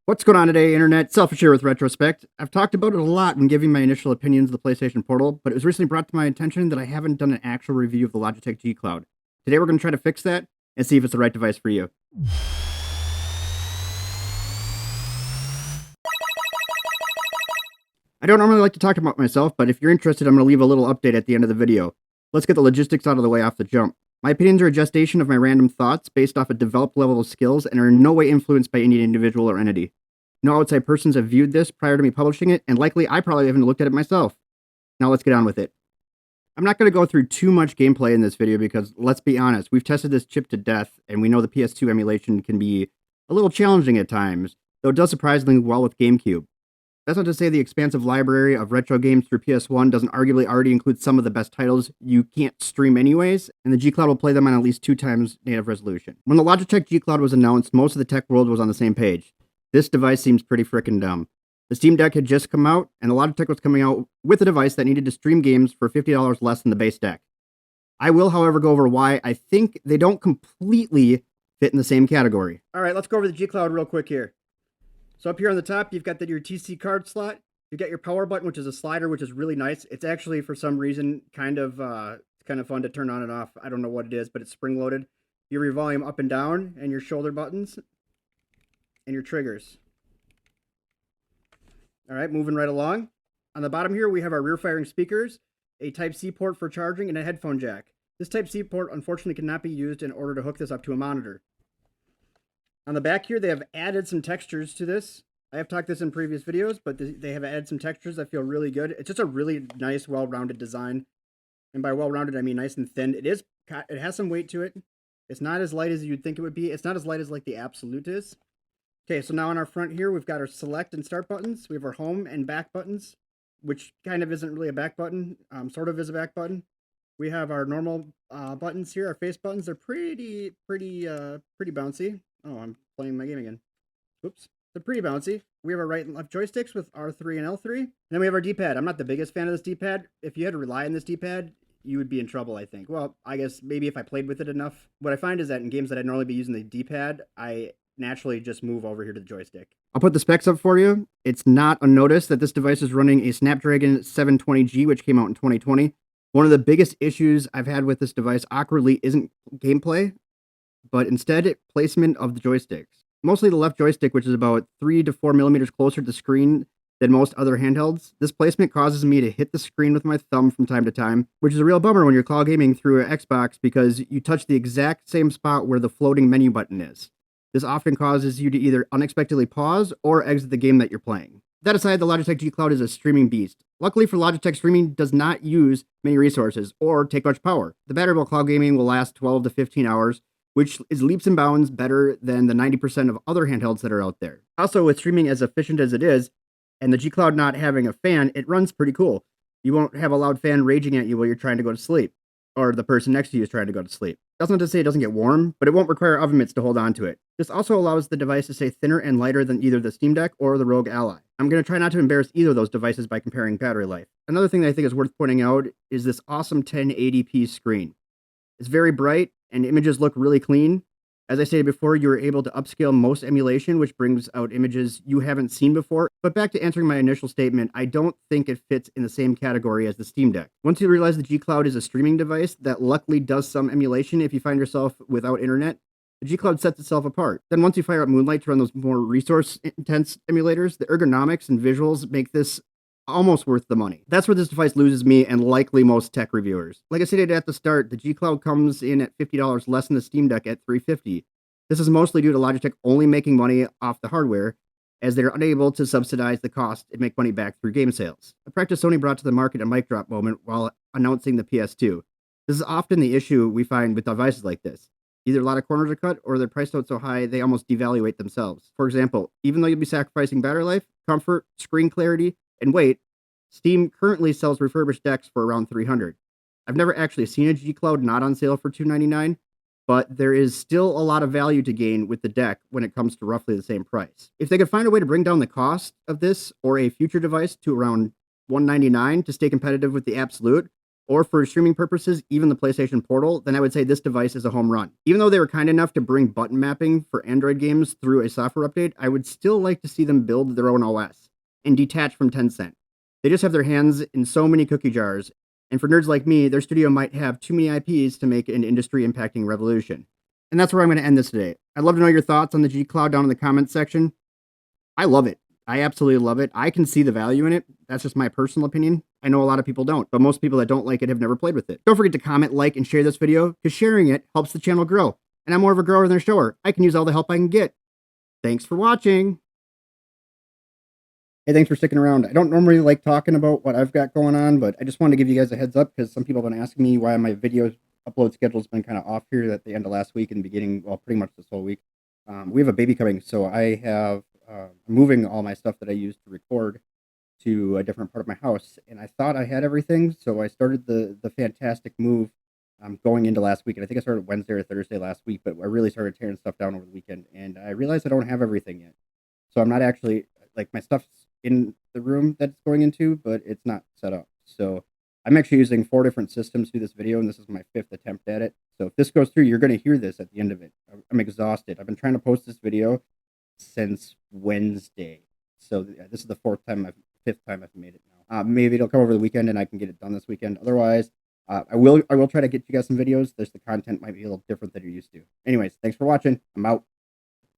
What's going on today, Internet? Selfish here with Retrospect. I've talked about it a lot when giving my initial opinions of the PlayStation Portal, but it was recently brought to my attention that I haven't done an actual review of the Logitech G Cloud. Today we're going to try to fix that and see if it's the right device for you. I don't normally like to talk about myself, but if you're interested, I'm going to leave a little update at the end of the video. Let's get the logistics out of the way off the jump. My opinions are a gestation of my random thoughts based off a developed level of skills and are in no way influenced by any individual or entity. No outside persons have viewed this prior to me publishing it, and likely I probably haven't looked at it myself. Now let's get on with it. I'm not going to go through too much gameplay in this video because, let's be honest, we've tested this chip to death, and we know the PS2 emulation can be a little challenging at times, though it does surprisingly well with GameCube. That's not to say the expansive library of retro games through PS1 doesn't arguably already include some of the best titles you can't stream anyways, and the G Cloud will play them on at least 2 times native resolution. When the Logitech G Cloud was announced, most of the tech world was on the same page. This device seems pretty frickin' dumb. The Steam Deck had just come out, and the Logitech was coming out with a device that needed to stream games for $50 less than the base deck. I will, however, go over why I think they don't completely fit in the same category. Alright, let's go over the G Cloud real quick here. So up here on the top, you've got your TC card slot. You've got your power button, which is a slider, which is really nice. It's actually, for some reason, kind of fun to turn on and off. I don't know what it is, but it's spring-loaded. You have your volume up and down, and your shoulder buttons, and your triggers. All right, moving right along. On the bottom here, we have our rear-firing speakers, a Type-C port for charging, and a headphone jack. This Type-C port, unfortunately, cannot be used in order to hook this up to a monitor. On the back here, they have added some textures to this. I have talked this in previous videos, but they have added some textures that feel really good. It's just a really nice, well-rounded design. And by well-rounded, I mean nice and thin. It has some weight to it. It's not as light as you'd think it would be. It's not as light as like the Absolute is. Okay, so now on our front here, we've got our select and start buttons. We have our home and back buttons, which kind of isn't really a back button. Sort of is a back button. We have our normal buttons here, our face buttons. They're pretty bouncy. Oh, I'm playing my game again. Oops. They're pretty bouncy. We have our right and left joysticks with R3 and L3. And then we have our D-pad. I'm not the biggest fan of this D-pad. If you had to rely on this D-pad, you would be in trouble, I think. Well, I guess maybe if I played with it enough. What I find is that in games that I'd normally be using the D-pad, I naturally just move over here to the joystick. I'll put the specs up for you. It's not unnoticed that this device is running a Snapdragon 720G, which came out in 2020. One of the biggest issues I've had with this device, awkwardly, isn't gameplay, but instead placement of the joysticks. Mostly the left joystick, which is about 3 to 4 millimeters closer to the screen than most other handhelds. This placement causes me to hit the screen with my thumb from time to time, which is a real bummer when you're cloud gaming through an Xbox because you touch the exact same spot where the floating menu button is. This often causes you to either unexpectedly pause or exit the game that you're playing. That aside, the Logitech G Cloud is a streaming beast. Luckily for Logitech, streaming does not use many resources or take much power. The battery while cloud gaming will last 12 to 15 hours, which is leaps and bounds better than the 90% of other handhelds that are out there. Also, with streaming as efficient as it is, and the G Cloud not having a fan, it runs pretty cool. You won't have a loud fan raging at you while you're trying to go to sleep, or the person next to you is trying to go to sleep. That's not to say it doesn't get warm, but it won't require oven mitts to hold on to it. This also allows the device to stay thinner and lighter than either the Steam Deck or the Rogue Ally. I'm going to try not to embarrass either of those devices by comparing battery life. Another thing that I think is worth pointing out is this awesome 1080p screen. It's very bright, and images look really clean. As I stated before, you are able to upscale most emulation, which brings out images you haven't seen before. But back to answering my initial statement, I don't think it fits in the same category as the Steam Deck. Once you realize the G Cloud is a streaming device that luckily does some emulation if you find yourself without internet, the G Cloud sets itself apart. Then once you fire up Moonlight to run those more resource-intense emulators, the ergonomics and visuals make this almost worth the money. That's where this device loses me and likely most tech reviewers. Like I stated at the start, the G Cloud comes in at $50 less than the Steam Deck at $350. This is mostly due to Logitech only making money off the hardware, as they're unable to subsidize the cost and make money back through game sales. A practice Sony brought to the market a mic drop moment while announcing the PS2. This is often the issue we find with devices like this. Either a lot of corners are cut, or they're priced out so high they almost devaluate themselves. For example, even though you'll be sacrificing battery life, comfort, screen clarity, and weight, Steam currently sells refurbished decks for around $300. I've never actually seen a G Cloud not on sale for $299, but there is still a lot of value to gain with the deck when it comes to roughly the same price. If they could find a way to bring down the cost of this or a future device to around $199 to stay competitive with the Absolute, or for streaming purposes, even the PlayStation Portal, then I would say this device is a home run. Even though they were kind enough to bring button mapping for Android games through a software update, I would still like to see them build their own OS and detach from Tencent. They just have their hands in so many cookie jars, and for nerds like me, their studio might have too many IPs to make an industry-impacting revolution. And that's where I'm going to end this today. I'd love to know your thoughts on the G Cloud down in the comments section. I love it. I absolutely love it. I can see the value in it. That's just my personal opinion. I know a lot of people don't, but most people that don't like it have never played with it. Don't forget to comment, like, and share this video, because sharing it helps the channel grow. And I'm more of a grower than a shower. I can use all the help I can get. Thanks for watching. Hey, thanks for sticking around. I don't normally like talking about what I've got going on, but I just wanted to give you guys a heads up because some people have been asking me why my video upload schedule's been kind of off here at the end of last week and beginning, well, pretty much this whole week. We have a baby coming, so I have moving all my stuff that I use to record to a different part of my house, and I thought I had everything, so I started the fantastic move going into last week, and I think I started Wednesday or Thursday last week, but I really started tearing stuff down over the weekend, and I realized I don't have everything yet. So I'm not actually, like, my stuff's in the room that's going into, but it's not set up. So I'm actually using 4 different systems to do this video, and this is my 5th attempt at it. So if this goes through, you're going to hear this at the end of it. I'm exhausted. I've been trying to post this video since Wednesday. So this is the 5th time I've made it now. Maybe it'll come over the weekend and I can get it done this weekend. Otherwise, I will try to get you guys some videos. The content might be a little different than you're used to. Anyways, thanks for watching. I'm out.